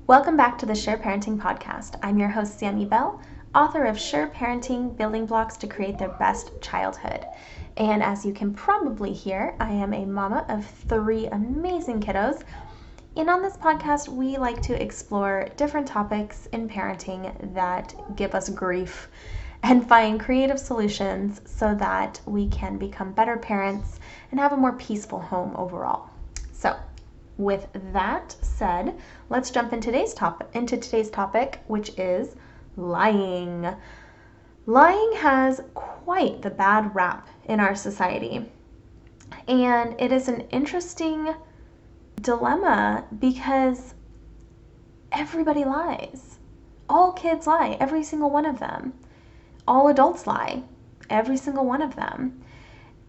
Welcome back to the S.U.R.E Parenting Podcast. I'm your host, Sammy Bell, author of S.U.R.E Parenting, Building Blocks to Create Their Best Childhood. And as you can probably hear, I am a mama of 3 amazing kiddos. And on this podcast, we like to explore different topics in parenting that give us grief and find creative solutions so that we can become better parents and have a more peaceful home overall. So, with that said, let's jump into today's topic, which is lying. Lying has quite the bad rap in our society, and it is an interesting dilemma because everybody lies. All kids lie, every single one of them. All adults lie, every single one of them.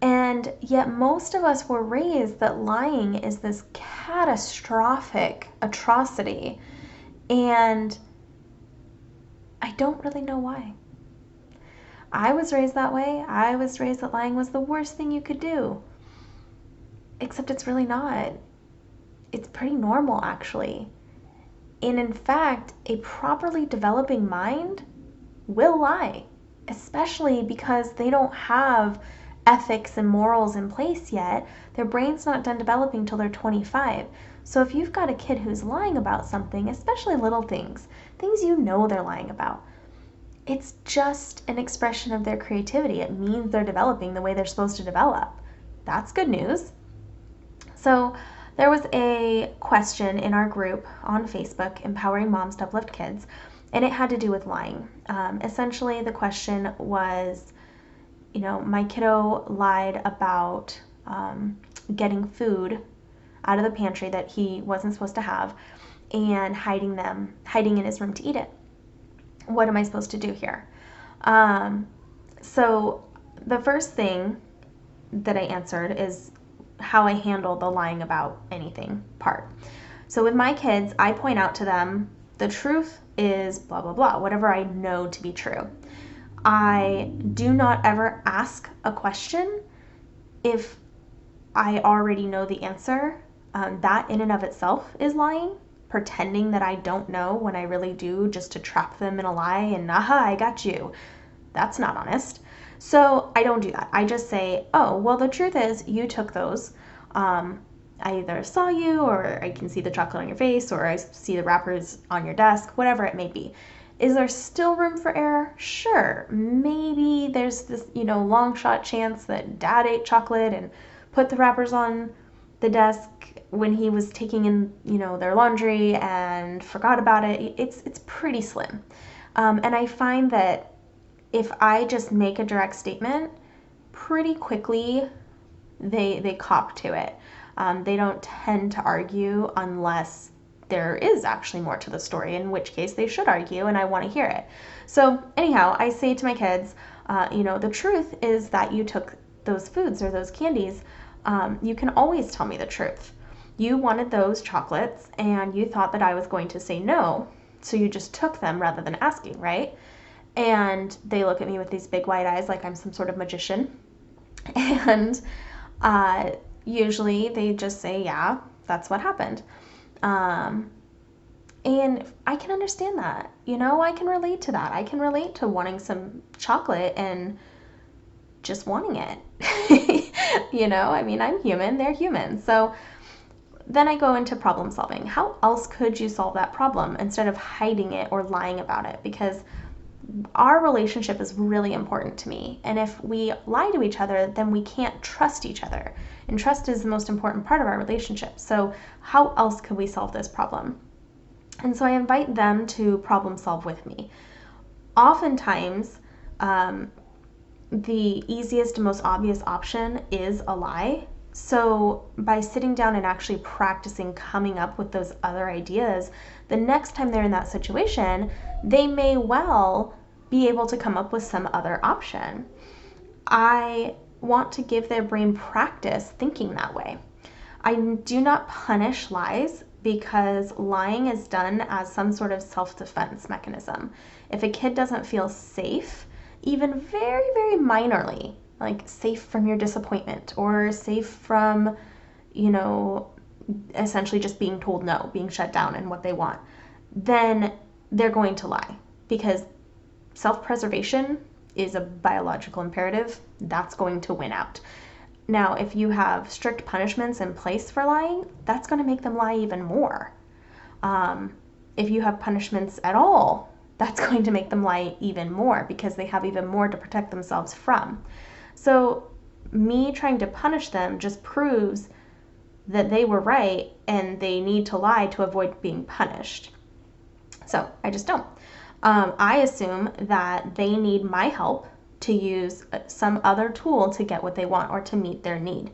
And yet most of us were raised that lying is this catastrophic atrocity. And I don't really know why. I was raised that way. I was raised that lying was the worst thing you could do. Except it's really not. It's pretty normal, actually. And in fact, a properly developing mind will lie, especially because they don't have ethics and morals in place yet. Their brain's not done developing till they're 25. So if you've got a kid who's lying about something, especially little things you know they're lying about, it's just an expression of their creativity. It means they're developing the way they're supposed to develop. That's good news. So there was a question in our group on Facebook, Empowering Moms to Uplift Kids, and it had to do with lying. Essentially, the question was, my kiddo lied about getting food out of the pantry that he wasn't supposed to have and hiding in his room to eat it. What am I supposed to do here? So the first thing that I answered is how I handle the lying about anything part. So with my kids, I point out to them, the truth is blah, blah, blah, whatever I know to be true. I do not ever ask a question if I already know the answer. That in and of itself is lying, pretending that I don't know when I really do, just to trap them in a lie and, aha, I got you. That's not honest. So I don't do that. I just say, oh, well, the truth is you took those. I either saw you, or I can see the chocolate on your face, or I see the wrappers on your desk, whatever it may be. Is there still room for error? Sure. Maybe there's this, long shot chance that Dad ate chocolate and put the wrappers on the desk when he was taking in, their laundry and forgot about it. It's pretty slim. And I find that if I just make a direct statement, pretty quickly they cop to it. They don't tend to argue unless there is actually more to the story, in which case they should argue, and I want to hear it. So anyhow, I say to my kids, the truth is that you took those foods or those candies. You can always tell me the truth. You wanted those chocolates, and you thought that I was going to say no, so you just took them rather than asking, right? And they look at me with these big wide eyes like I'm some sort of magician. And usually they just say, yeah, that's what happened. And I can understand that, I can relate to that. I can relate to wanting some chocolate and just wanting it. I'm human, they're human. So then I go into problem solving. How else could you solve that problem instead of hiding it or lying about it? Because our relationship is really important to me. And if we lie to each other, then we can't trust each other. And trust is the most important part of our relationship. So how else could we solve this problem? And so I invite them to problem solve with me. Oftentimes, the easiest and most obvious option is a lie. So by sitting down and actually practicing coming up with those other ideas, the next time they're in that situation, they may well be able to come up with some other option. I want to give their brain practice thinking that way. I do not punish lies because lying is done as some sort of self-defense mechanism. If a kid doesn't feel safe, even very, very minorly, like safe from your disappointment or safe from, essentially just being told no, being shut down and what they want, then they're going to lie, because self-preservation is a biological imperative. That's going to win out. Now, if you have strict punishments in place for lying, that's going to make them lie even more. If you have punishments at all, that's going to make them lie even more, because they have even more to protect themselves from. So me trying to punish them just proves that they were right and they need to lie to avoid being punished. So I just don't. I assume that they need my help to use some other tool to get what they want or to meet their need.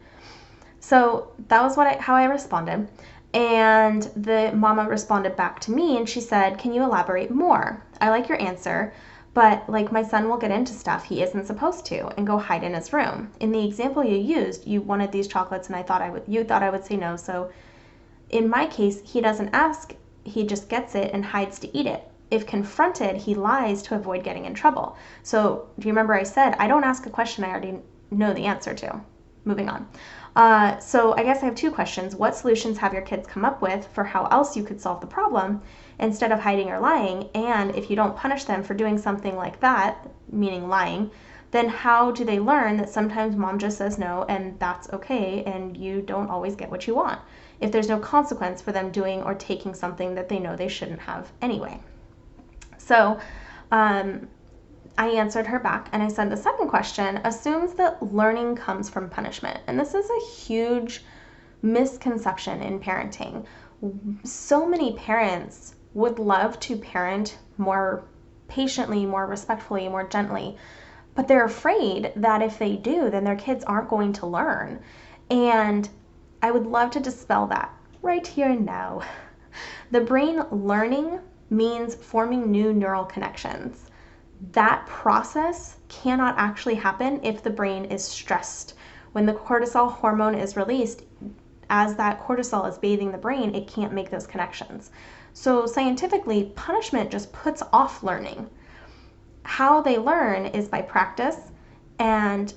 So that was how I responded. And the mama responded back to me and she said, "Can you elaborate more? I like your answer, but like my son will get into stuff he isn't supposed to and go hide in his room. In the example you used, you wanted these chocolates and you thought I would say no. So in my case, he doesn't ask, he just gets it and hides to eat it. If confronted, he lies to avoid getting in trouble." So do you remember I said, I don't ask a question I already know the answer to? Moving on. So I guess I have two questions. What solutions have your kids come up with for how else you could solve the problem instead of hiding or lying? And if you don't punish them for doing something like that, meaning lying, then how do they learn that sometimes mom just says no and that's okay and you don't always get what you want, if there's no consequence for them doing or taking something that they know they shouldn't have anyway? So I answered her back and I said the second question assumes that learning comes from punishment. And this is a huge misconception in parenting. So many parents would love to parent more patiently, more respectfully, more gently, but they're afraid that if they do, then their kids aren't going to learn. And I would love to dispel that right here and now. The brain learning means forming new neural connections. That process cannot actually happen if the brain is stressed. When the cortisol hormone is released, as that cortisol is bathing the brain, it can't make those connections. So scientifically, punishment just puts off learning. How they learn is by practice, and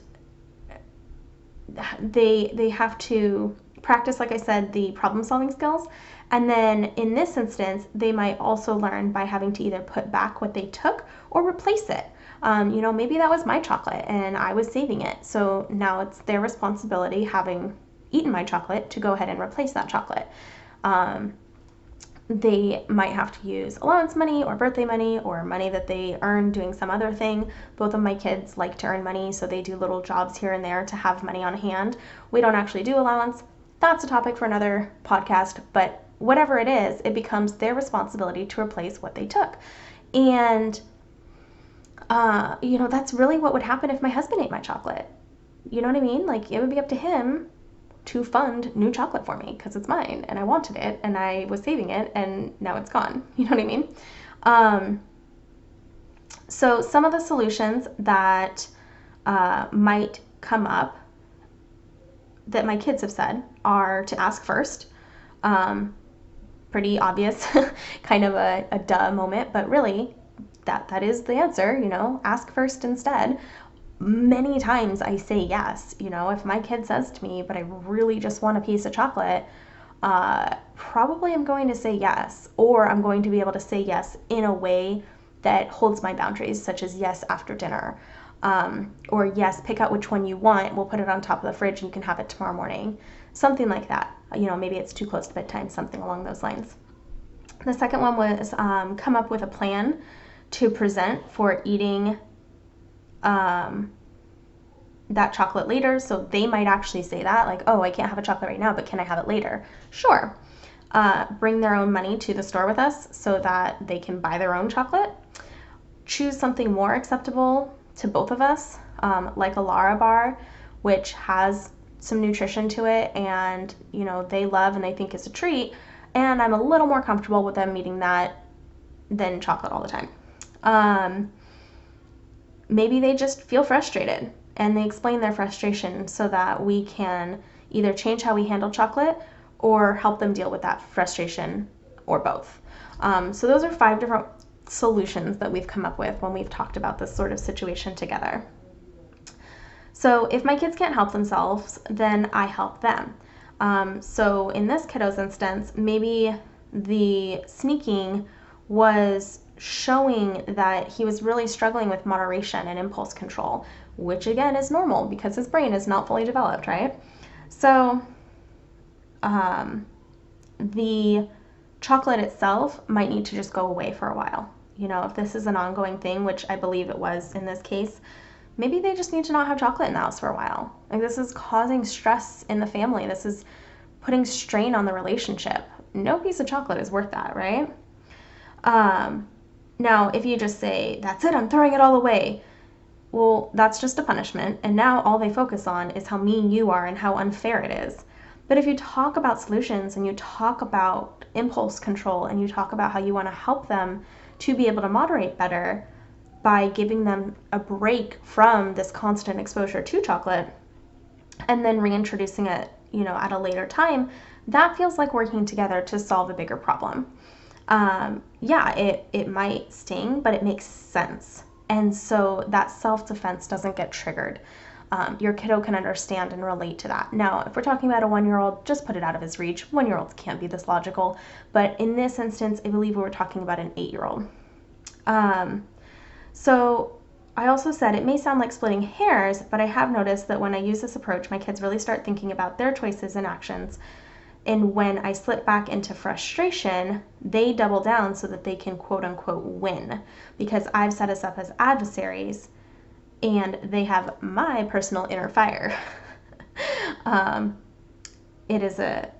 they have to practice, like I said, the problem-solving skills. And then in this instance, they might also learn by having to either put back what they took or replace it. Maybe that was my chocolate and I was saving it. So now it's their responsibility, having eaten my chocolate, to go ahead and replace that chocolate. They might have to use allowance money or birthday money or money that they earn doing some other thing. Both of my kids like to earn money, so they do little jobs here and there to have money on hand. We don't actually do allowance. That's a topic for another podcast, but whatever it is, it becomes their responsibility to replace what they took. And, that's really what would happen if my husband ate my chocolate. You know what I mean? Like, it would be up to him to fund new chocolate for me because it's mine and I wanted it and I was saving it and now it's gone. You know what I mean? So some of the solutions that might come up that my kids have said are to ask first. Pretty obvious, kind of a duh moment, but really that is the answer, ask first instead. Many times I say yes. If my kid says to me, "But I really just want a piece of chocolate," probably I'm going to say yes, or I'm going to be able to say yes in a way that holds my boundaries, such as yes after dinner, or yes, pick out which one you want, we'll put it on top of the fridge and you can have it tomorrow morning. Something like that. Maybe it's too close to bedtime, something along those lines. The second one was come up with a plan to present for eating that chocolate later. So they might actually say that, like, "Oh, I can't have a chocolate right now, but can I have it later?" Sure. Bring their own money to the store with us so that they can buy their own chocolate. Choose something more acceptable to both of us, like a Lara bar, which has some nutrition to it and they love and they think it's a treat, and I'm a little more comfortable with them eating that than chocolate all the time. Maybe they just feel frustrated and they explain their frustration so that we can either change how we handle chocolate or help them deal with that frustration, or both. So those are 5 different solutions that we've come up with when we've talked about this sort of situation together. So if my kids can't help themselves, then I help them. So in this kiddo's instance, maybe the sneaking was showing that he was really struggling with moderation and impulse control, which again is normal because his brain is not fully developed, right? So the chocolate itself might need to just go away for a while. If this is an ongoing thing, which I believe it was in this case, maybe they just need to not have chocolate in the house for a while. Like, this is causing stress in the family. This is putting strain on the relationship. No piece of chocolate is worth that, right? Now, if you just say, that's it, I'm throwing it all away, well, that's just a punishment, and now all they focus on is how mean you are and how unfair it is. But if you talk about solutions and you talk about impulse control and you talk about how you want to help them to be able to moderate better by giving them a break from this constant exposure to chocolate and then reintroducing it, at a later time, that feels like working together to solve a bigger problem. It might sting, but it makes sense. And so that self-defense doesn't get triggered. Your kiddo can understand and relate to that. Now, if we're talking about a 1-year-old, just put it out of his reach. 1-year-olds can't be this logical. But in this instance, I believe we were talking about an 8-year-old. So I also said it may sound like splitting hairs, but I have noticed that when I use this approach, my kids really start thinking about their choices and actions. And when I slip back into frustration, they double down so that they can quote unquote win, because I've set us up as adversaries and they have my personal inner fire. It is a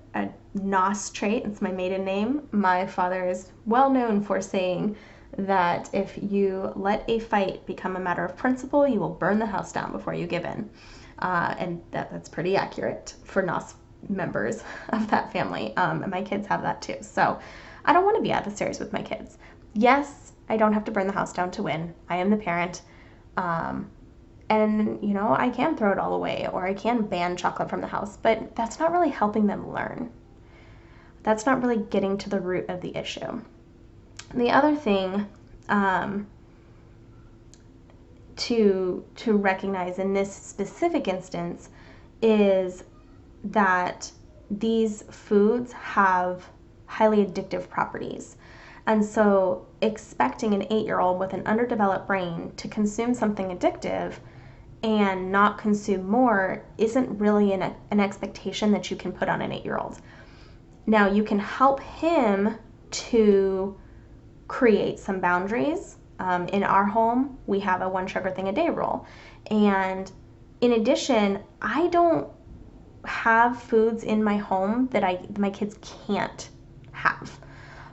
NOS trait. It's my maiden name. My father is well known for saying that if you let a fight become a matter of principle, you will burn the house down before you give in. And that's pretty accurate for NOS members of that family. And my kids have that too. So I don't want to be adversaries with my kids. Yes, I don't have to burn the house down to win. I am the parent. And, I can throw it all away or I can ban chocolate from the house, but that's not really helping them learn. That's not really getting to the root of the issue. The other thing to recognize in this specific instance is that these foods have highly addictive properties. And so expecting an 8-year-old with an underdeveloped brain to consume something addictive and not consume more isn't really an expectation that you can put on an 8-year-old. Now, you can help him to create some boundaries. In our home, we have a 1 sugar thing a day rule. And in addition, I don't have foods in my home that my kids can't have.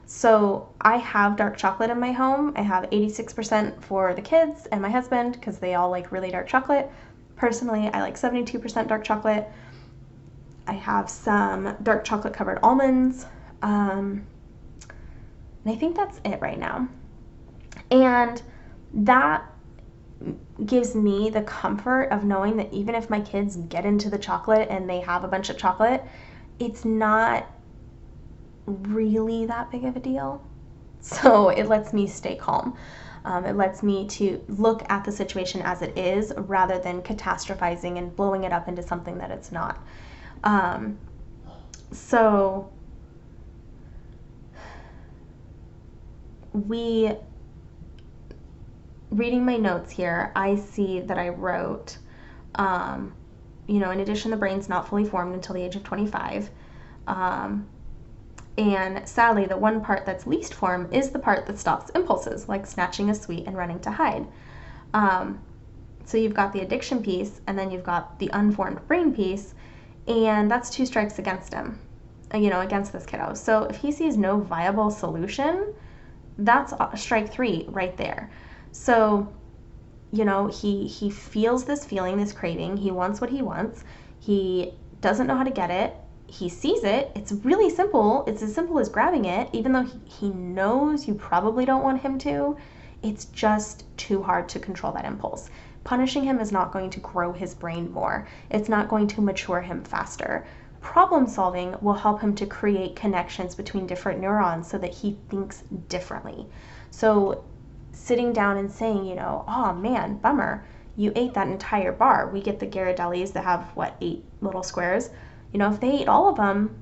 So I have dark chocolate in my home. I have 86% for the kids and my husband because they all like really dark chocolate. Personally, I like 72% dark chocolate. I have some dark chocolate covered almonds. And I think that's it right now. And that gives me the comfort of knowing that even if my kids get into the chocolate and they have a bunch of chocolate, it's not really that big of a deal. So it lets me stay calm. It lets me to look at the situation as it is rather than catastrophizing and blowing it up into something that it's not. So reading my notes here, I see that I wrote, in addition, the brain's not fully formed until the age of 25. And sadly, the one part that's least formed is the part that stops impulses, like snatching a sweet and running to hide. So you've got the addiction piece, and then you've got the unformed brain piece, and that's 2 strikes against him, against this kiddo. So if he sees no viable solution, that's strike 3 right there. So, he feels this feeling, this craving. He wants what he wants. He doesn't know how to get it. He sees it. It's really simple. It's as simple as grabbing it, even though he knows you probably don't want him to. It's just too hard to control that impulse. Punishing him is not going to grow his brain more. It's not going to mature him faster. Problem solving will help him to create connections between different neurons so that he thinks differently. So sitting down and saying, oh man, bummer, you ate that entire bar. We get the Ghirardellis that have, 8 little squares. If they ate all of them,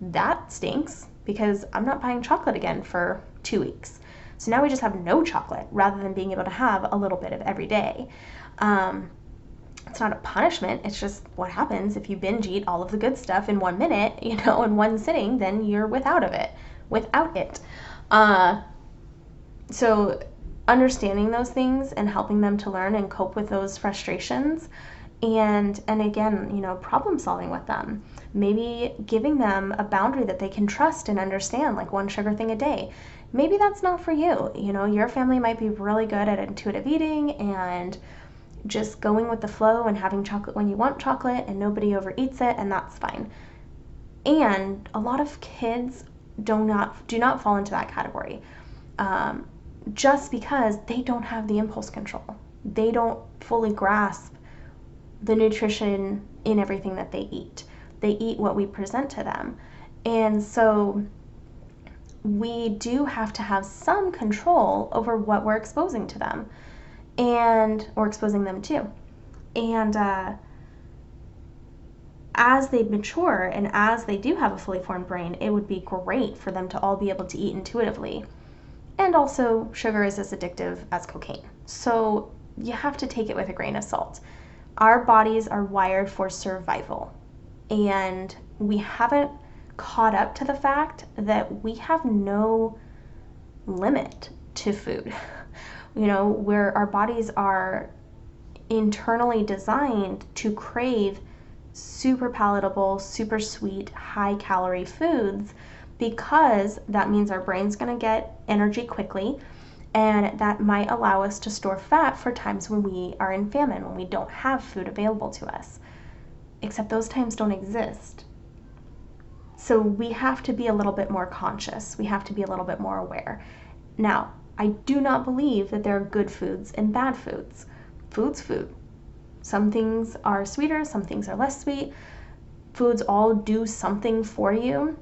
that stinks because I'm not buying chocolate again for 2 weeks. So now we just have no chocolate rather than being able to have a little bit of every day. It's not a punishment. It's just what happens if you binge eat all of the good stuff in 1 minute, in one sitting, then you're without it. So understanding those things and helping them to learn and cope with those frustrations, and again, problem solving with them. Maybe giving them a boundary that they can trust and understand, like 1 sugar thing a day. Maybe that's not for you. Your family might be really good at intuitive eating and just going with the flow and having chocolate when you want chocolate and nobody overeats it, and that's fine. And a lot of kids do not fall into that category, just because they don't have the impulse control. They don't fully grasp the nutrition in everything that they eat. They eat what we present to them. And so we do have to have some control over what we're exposing to them or exposing them to. And as they mature and as they do have a fully formed brain, it would be great for them to all be able to eat intuitively. And also, sugar is as addictive as cocaine. So you have to take it with a grain of salt. Our bodies are wired for survival, and we haven't caught up to the fact that we have no limit to food. Where our bodies are internally designed to crave super palatable, super sweet, high calorie foods, because that means our brain's going to get energy quickly, and that might allow us to store fat for times when we are in famine, when we don't have food available to us. Except those times don't exist. So we have to be a little bit more conscious. We have to be a little bit more aware. Now, I do not believe that there are good foods and bad foods. Food's food. Some things are sweeter, some things are less sweet. Foods all do something for you.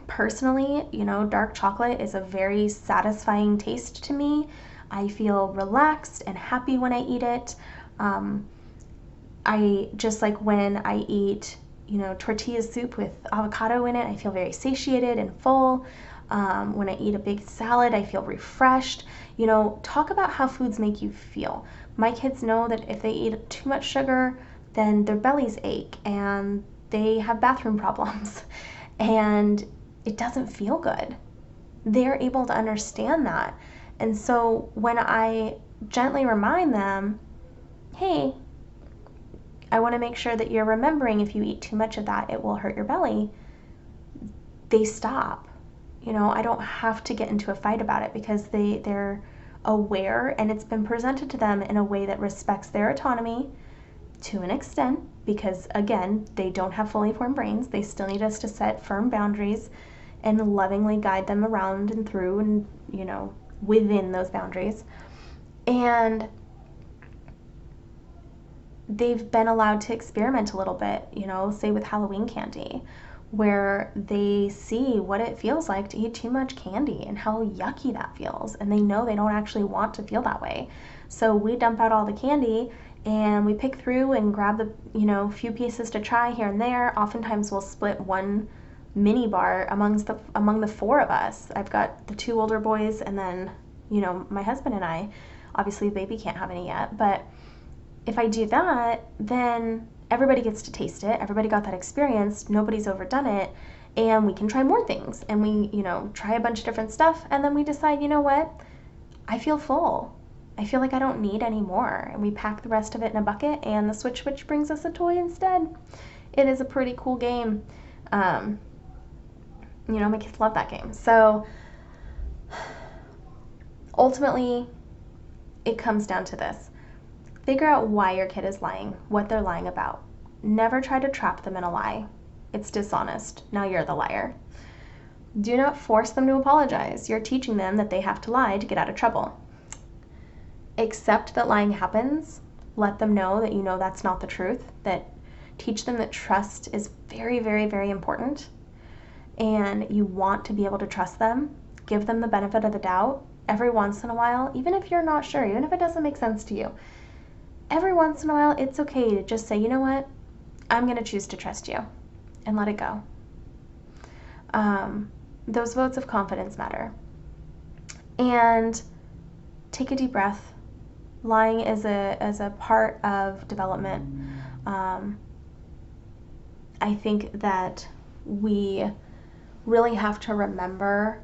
Personally, dark chocolate is a very satisfying taste to me. I feel relaxed and happy when I eat it. I just like when I eat, tortilla soup with avocado in it, I feel very satiated and full. When I eat a big salad, I feel refreshed. Talk about how foods make you feel. My kids know that if they eat too much sugar, then their bellies ache and they have bathroom problems. And it doesn't feel good. They're able to understand that. And so when I gently remind them, hey, I want to make sure that you're remembering if you eat too much of that, it will hurt your belly, they stop. I don't have to get into a fight about it because they're aware, and it's been presented to them in a way that respects their autonomy to an extent, because again, they don't have fully formed brains. They still need us to set firm boundaries and lovingly guide them around and through and, within those boundaries. And they've been allowed to experiment a little bit, say with Halloween candy, where they see what it feels like to eat too much candy and how yucky that feels. And they know they don't actually want to feel that way. So we dump out all the candy and we pick through and grab the, few pieces to try here and there. Oftentimes we'll split one mini bar among the 4 of us. I've got the 2 older boys and then, my husband and I. Obviously the baby can't have any yet, but if I do that, then everybody gets to taste it. Everybody got that experience. Nobody's overdone it. And we can try more things. And we, try a bunch of different stuff. And then we decide, what? I feel full. I feel like I don't need any more. And we pack the rest of it in a bucket. And the Switch Witch brings us a toy instead. It is a pretty cool game. My kids love that game. So ultimately, it comes down to this. Figure out why your kid is lying, what they're lying about. Never try to trap them in a lie. It's dishonest. Now you're the liar. Do not force them to apologize. You're teaching them that they have to lie to get out of trouble. Accept that lying happens. Let them know that that's not the truth. Teach them that trust is very, very, very important. And you want to be able to trust them. Give them the benefit of the doubt every once in a while, even if you're not sure, even if it doesn't make sense to you. Every once in a while, it's okay to just say, you know what? I'm going to choose to trust you and let it go. Those votes of confidence matter. And take a deep breath. Lying is a part of development. I think that we really have to remember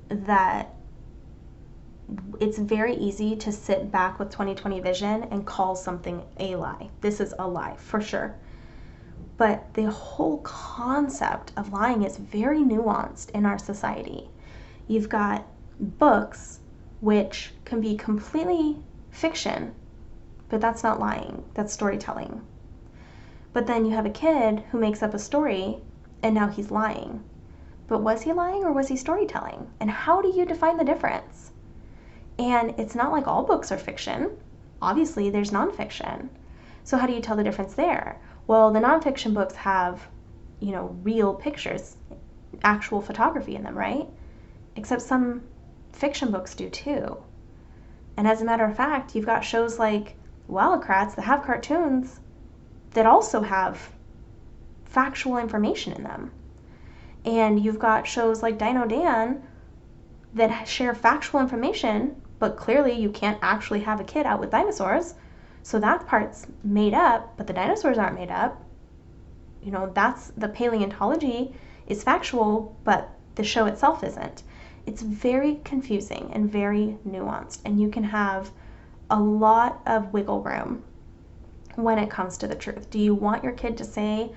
that it's very easy to sit back with 20/20 vision and call something a lie. This is a lie, for sure. But the whole concept of lying is very nuanced in our society. You've got books which can be completely fiction, but that's not lying, that's storytelling. But then you have a kid who makes up a story and now he's lying. But was he lying or was he storytelling? And how do you define the difference? And it's not like all books are fiction. Obviously, there's nonfiction. So how do you tell the difference there? Well, the nonfiction books have, real pictures, actual photography in them, right? Except some fiction books do too. And as a matter of fact, you've got shows like Wildcrats that have cartoons that also have factual information in them. And you've got shows like Dino Dan that share factual information, but clearly you can't actually have a kid out with dinosaurs. So that part's made up, but the dinosaurs aren't made up. That's the paleontology is factual, but the show itself isn't. It's very confusing and very nuanced, and you can have a lot of wiggle room when it comes to the truth. Do you want your kid to say,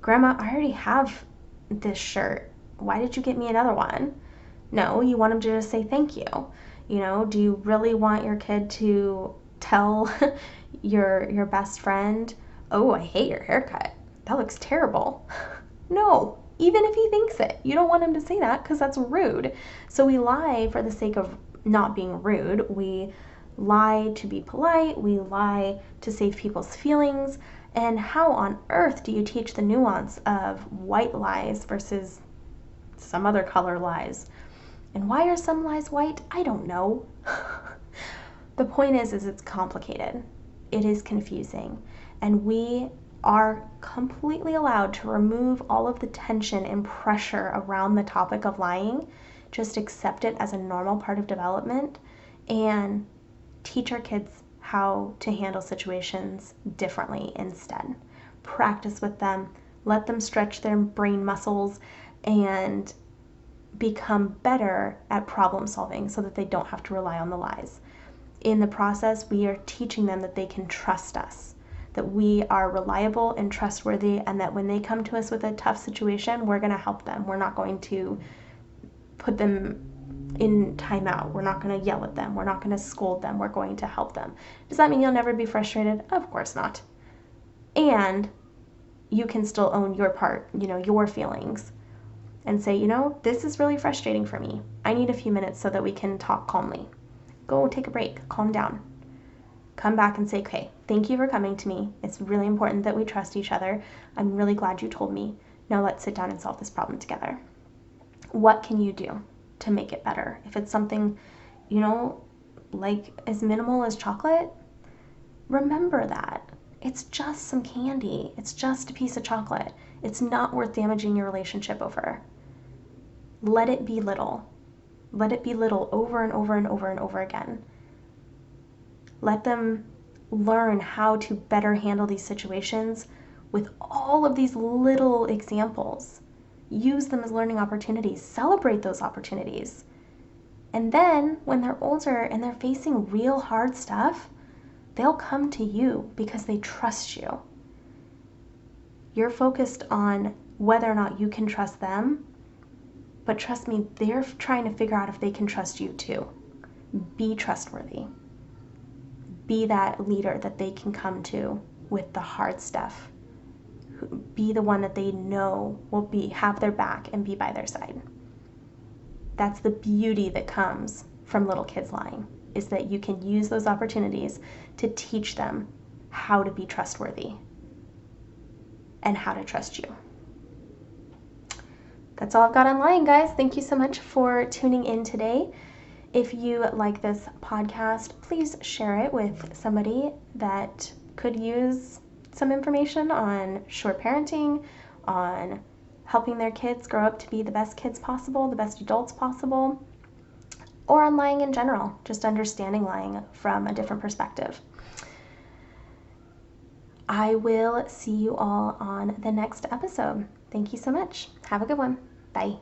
Grandma, I already have this shirt. Why did you get me another one? No, you want them to just say thank you. Do you really want your kid to tell your best friend, oh, I hate your haircut. That looks terrible. No, even if he thinks it. You don't want him to say that because that's rude. So we lie for the sake of not being rude. We lie to be polite. We lie to save people's feelings. And how on earth do you teach the nuance of white lies versus some other color lies? And why are some lies white? I don't know. The point is it's complicated. It is confusing. And we are completely allowed to remove all of the tension and pressure around the topic of lying. Just accept it as a normal part of development and teach our kids how to handle situations differently instead. Practice with them, let them stretch their brain muscles and become better at problem solving so that they don't have to rely on the lies. In the process, we are teaching them that they can trust us, that we are reliable and trustworthy, and that when they come to us with a tough situation, we're going to help them. We're not going to put them in timeout. We're not going to yell at them. We're not going to scold them. We're going to help them. Does that mean you'll never be frustrated? Of course not. And you can still own your part, your feelings, and say, this is really frustrating for me. I need a few minutes so that we can talk calmly. Go take a break, calm down. Come back and say, okay, thank you for coming to me. It's really important that we trust each other. I'm really glad you told me. Now let's sit down and solve this problem together. What can you do to make it better? If it's something, like as minimal as chocolate, remember that. It's just some candy. It's just a piece of chocolate. It's not worth damaging your relationship over. Let it be little. Let it be little over and over and over and over again. Let them learn how to better handle these situations with all of these little examples. Use them as learning opportunities. Celebrate those opportunities. And then when they're older and they're facing real hard stuff, they'll come to you because they trust you. You're focused on whether or not you can trust them, but trust me, they're trying to figure out if they can trust you too. Be trustworthy. Be that leader that they can come to with the hard stuff. Be the one that they know will have their back and be by their side. That's the beauty that comes from little kids lying, is that you can use those opportunities to teach them how to be trustworthy and how to trust you. That's all I've got on lying, guys. Thank you so much for tuning in today. If you like this podcast, please share it with somebody that could use some information on S.U.R.E parenting, on helping their kids grow up to be the best kids possible, the best adults possible. or on lying in general, just understanding lying from a different perspective. I will see you all on the next episode. Thank you so much. Have a good one. Bye.